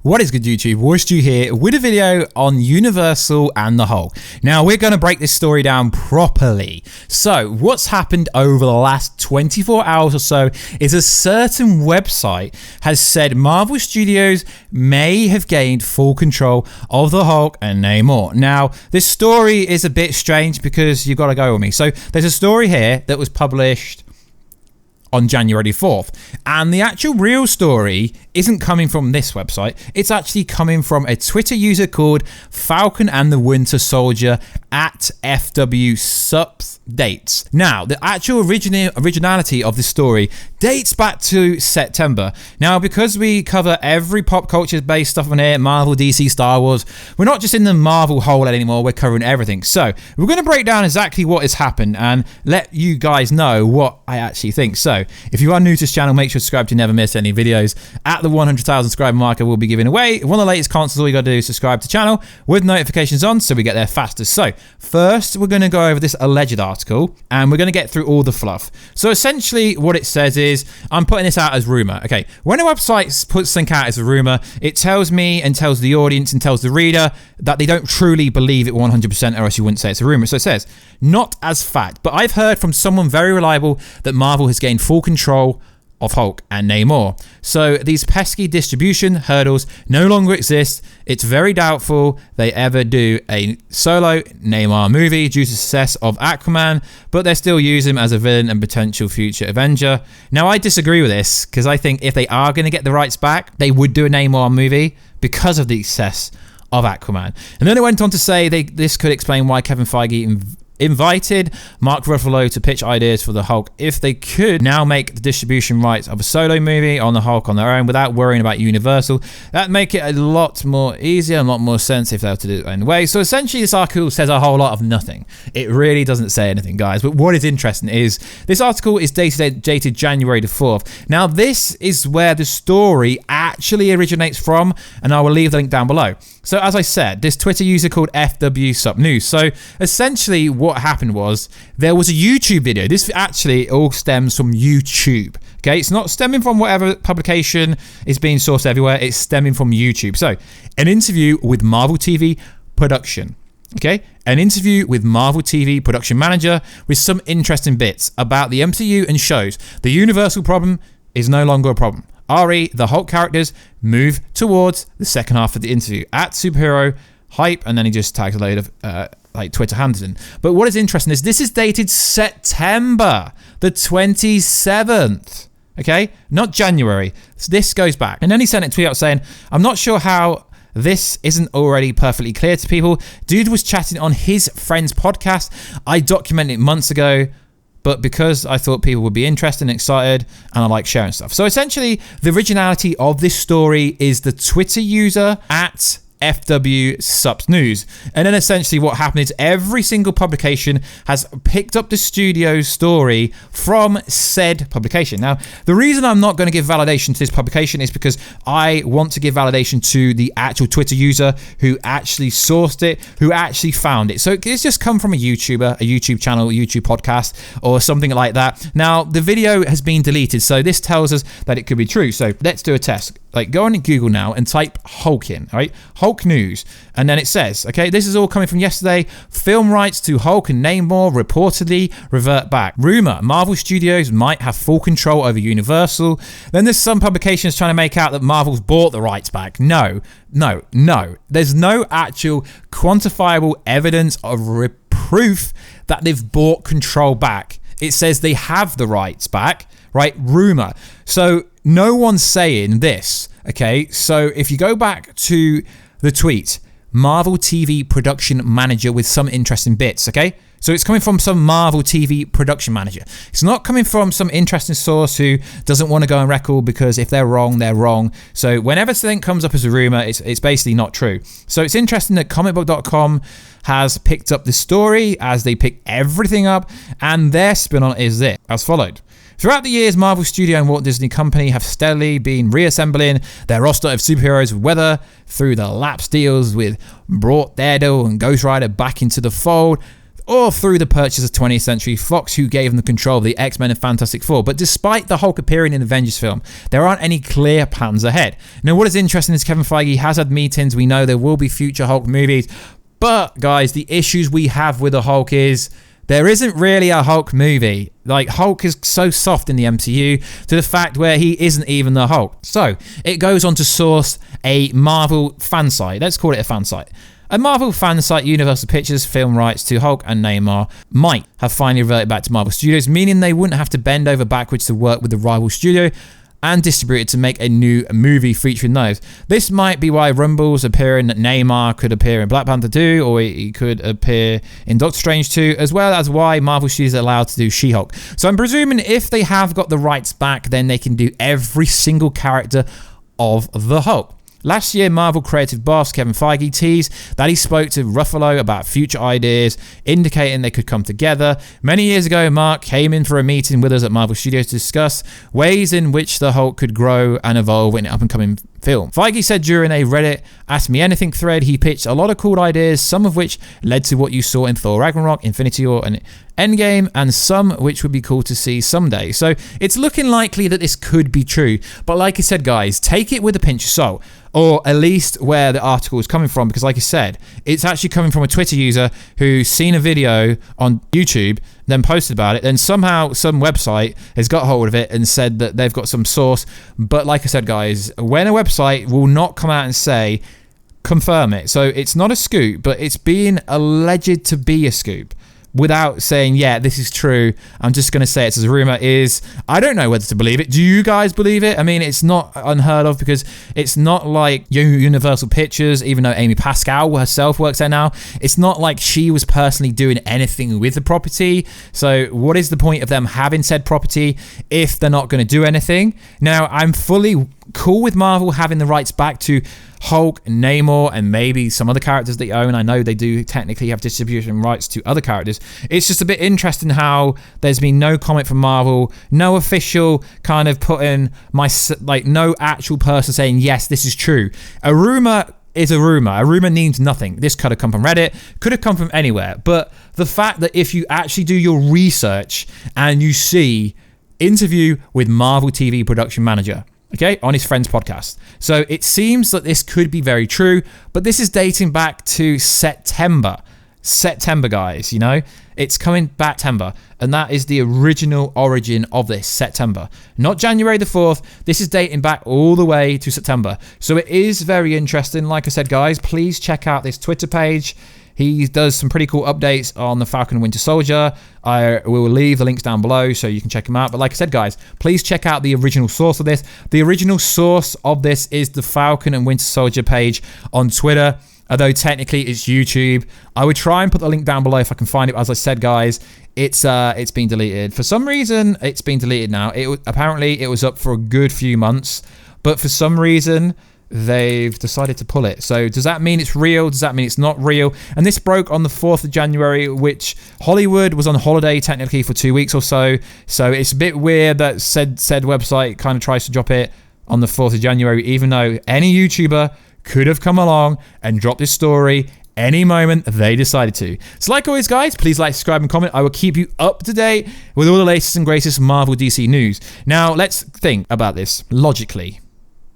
What is good, YouTube? Warstu here with a video on Universal and the Hulk. Now, we're going to break this story down properly. So, what's happened over the last 24 hours or so is a certain website has said Marvel Studios may have gained full control of the Hulk and Namor. Now, this story is a bit strange because you've got to go with me. So, there's a story here that was published on January 4th. And the actual real story isn't coming from this website. It's actually coming from a Twitter user called Falcon and the Winter Soldier at FW Updates. Now, the actual originality of this story dates back to September. Now, because we cover every pop culture based stuff on here, Marvel, DC, Star Wars, we're not just in the Marvel hole anymore, we're covering everything. So, we're going to break down exactly what has happened and let you guys know what I actually think. So, if you are new to this channel, make sure to subscribe to never miss any videos. At the 100,000 subscriber marker, we'll be giving away one of the latest consoles. All you got to do is subscribe to the channel with notifications on so we get there faster. So, first, we're going to go over this alleged article and we're going to get through all the fluff. So, essentially, what it says is, I'm putting this out as rumor. Okay, when a website puts something out as a rumor, it tells me and tells the audience and tells the reader that they don't truly believe it 100%, or else you wouldn't say it's a rumor. So it says, not as fact, but I've heard from someone very reliable that Marvel has gained full control of Hulk and Namor. So these pesky distribution hurdles no longer exist. It's very doubtful they ever do a solo Namor movie due to success of Aquaman, but they still use him as a villain and potential future Avenger. Now, I disagree with this because I think if they are going to get the rights back, they would do a Namor movie because of the success of Aquaman. And then it went on to say this could explain why Kevin Feige invited Mark Ruffalo to pitch ideas for the Hulk if they could now make the distribution rights of a solo movie on the Hulk on their own without worrying about Universal. That'd make it a lot more easier and a lot more sense if they were to do it anyway. So essentially this article says a whole lot of nothing. It really doesn't say anything, guys. But what is interesting is this article is dated January the 4th. Now this is where the story actually originates from, and I will leave the link down below. So as I said, this Twitter user called FW Sup News. So essentially what happened was there was a YouTube video. This actually all stems from YouTube. Okay, it's not stemming from whatever publication is being sourced everywhere. It's stemming from YouTube. So an interview with Marvel TV production. Okay, an interview with Marvel TV production manager with some interesting bits about the MCU and shows the Universal problem is no longer a problem. RE, the Hulk characters, move towards the second half of the interview at superhero hype, and then he just tags a load of Twitter handles in. But what is interesting is this is dated September the 27th, okay? Not January. So this goes back. And then he sent a tweet out saying, I'm not sure how this isn't already perfectly clear to people. Dude was chatting on his friend's podcast. I documented it months ago, but because I thought people would be interested and excited, and I like sharing stuff. So essentially, the originality of this story is the Twitter user at FW Sups News. And then essentially what happened is every single publication has picked up the studio's story from said publication. Now, the reason I'm not going to give validation to this publication is because I want to give validation to the actual Twitter user who actually sourced it, who actually found it. So it's just come from a YouTuber, a YouTube channel, a YouTube podcast, or something like that. Now, the video has been deleted, so this tells us that it could be true. So let's do a test. Like, go on Google now and type Hulk in, all right? Hulk News. And then it says, okay, this is all coming from yesterday. Film rights to Hulk and Namor reportedly revert back. Rumor, Marvel Studios might have full control over Universal. Then there's some publications trying to make out that Marvel's bought the rights back. No. There's no actual quantifiable evidence or proof that they've bought control back. It says they have the rights back, right? Rumor. So no one's saying this, okay? So if you go back to the tweet, Marvel TV production manager with some interesting bits, okay? So it's coming from some Marvel TV production manager. It's not coming from some interesting source who doesn't want to go on record because if they're wrong, they're wrong. So whenever something comes up as a rumor, it's basically not true. So it's interesting that comicbook.com has picked up the story as they pick everything up, and their spin on it is this, as followed. Throughout the years, Marvel Studio and Walt Disney Company have steadily been reassembling their roster of superheroes, whether through the lapse deals with brought Daredevil and Ghost Rider back into the fold, or through the purchase of 20th Century Fox, who gave them the control of the X-Men and Fantastic Four. But despite the Hulk appearing in the Avengers film, there aren't any clear plans ahead. Now, what is interesting is Kevin Feige has had meetings. We know there will be future Hulk movies. But, guys, the issues we have with the Hulk is there isn't really a Hulk movie. Like, Hulk is so soft in the MCU to the fact where he isn't even the Hulk. So, it goes on to source a Marvel fan site. Let's call it a fan site. A Marvel fan site, Universal Pictures, film rights to Hulk and Namor might have finally reverted back to Marvel Studios, meaning they wouldn't have to bend over backwards to work with the rival studio and distribute it to make a new movie featuring those. This might be why Rumble's appearing, Namor could appear in Black Panther 2, or he could appear in Doctor Strange 2, as well as why Marvel Studios are allowed to do She-Hulk. So I'm presuming if they have got the rights back, then they can do every single character of the Hulk. Last year, Marvel creative boss Kevin Feige teased that he spoke to Ruffalo about future ideas, indicating they could come together. Many years ago, Mark came in for a meeting with us at Marvel Studios to discuss ways in which the Hulk could grow and evolve in an up-and-coming film. Feige said during a Reddit Ask Me Anything thread, he pitched a lot of cool ideas, some of which led to what you saw in Thor Ragnarok, Infinity War, and EndGame, and some which would be cool to see someday. So it's looking likely that this could be true. But like I said, guys, take it with a pinch of salt. Or at least where the article is coming from, because like I said, it's actually coming from a Twitter user who's seen a video on YouTube, then posted about it, then somehow some website has got hold of it and said that they've got some source. But like I said, guys, when a website will not come out and say, confirm it. So it's not a scoop, but it's being alleged to be a scoop. Without saying, yeah, this is true, I'm just going to say it's as a rumor is, I don't know whether to believe it. Do you guys believe it? I mean, it's not unheard of because it's not like Universal Pictures, even though Amy Pascal herself works there now, it's not like she was personally doing anything with the property. So what is the point of them having said property if they're not going to do anything? Now, I'm fully cool with Marvel having the rights back to Hulk, Namor, and maybe some other characters they own. I know they do technically have distribution rights to other characters. It's just a bit interesting how there's been no comment from Marvel, no official kind of putting no actual person saying, yes, this is true. A rumor is a rumor. A rumor means nothing. This could have come from Reddit, could have come from anywhere. But the fact that if you actually do your research and you see interview with Marvel TV production manager, okay, on his friend's podcast. So it seems that this could be very true, but this is dating back to September. September, guys, you know? It's coming back September, and that is the original origin of this, September. Not January the 4th. This is dating back all the way to September. So it is very interesting. Like I said, guys, please check out this Twitter page. He does some pretty cool updates on the Falcon and Winter Soldier. I will leave the links down below so you can check them out. But like I said, guys, please check out the original source of this. The original source of this is the Falcon and Winter Soldier page on Twitter, although technically it's YouTube. I would try and put the link down below if I can find it. As I said, guys, it's been deleted. For some reason, it's been deleted now. Apparently, it was up for a good few months, but for some reason, they've decided to pull it. So does that mean it's real? Does that mean it's not real? And this broke on the 4th of January, which Hollywood was on holiday technically for 2 weeks or so. So it's a bit weird that said website kind of tries to drop it on the 4th of January, even though any YouTuber could have come along and dropped this story any moment they decided to. So like always, guys, please like, subscribe, and comment. I will keep you up to date with all the latest and greatest Marvel DC news. Now, let's think about this logically.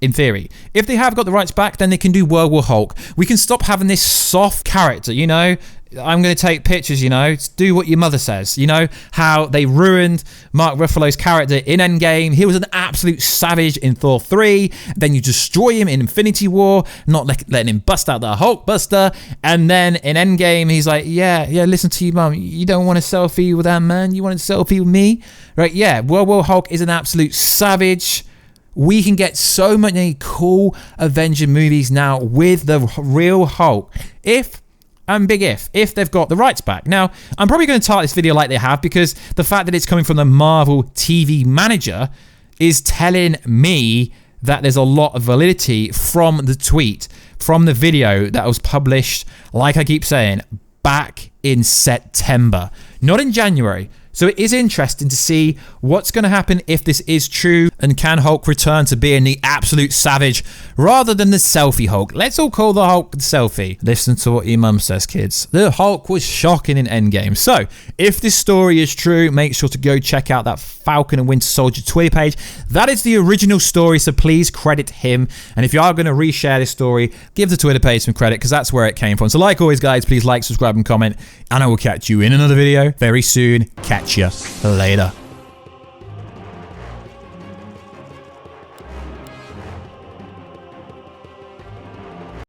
In theory, if they have got the rights back, then they can do World War Hulk. We can stop having this soft character, you know? I'm going to take pictures, you know? Do what your mother says, you know? How they ruined Mark Ruffalo's character in EndGame. He was an absolute savage in Thor 3. Then you destroy him in Infinity War, not letting him bust out the Hulk Buster. And then in EndGame, he's like, yeah, listen to you, mum. You don't want a selfie with that man? You want a selfie with me? Right, yeah, World War Hulk is an absolute savage. We can get so many cool Avenger movies now with the real Hulk. If they've got the rights back. Now, I'm probably going to title this video like they have because the fact that it's coming from the Marvel TV manager is telling me that there's a lot of validity from the tweet, from the video that was published, like I keep saying, back in September. Not in January. So it is interesting to see what's going to happen if this is true, and can Hulk return to being the absolute savage rather than the selfie Hulk. Let's all call the Hulk the selfie. Listen to what your mum says, kids. The Hulk was shocking in EndGame. So if this story is true, make sure to go check out that Falcon and Winter Soldier Twitter page. That is the original story, so please credit him. And if you are going to reshare this story, give the Twitter page some credit, because that's where it came from. So like always, guys, please like, subscribe, and comment, and I will catch you in another video very soon. Catch you later.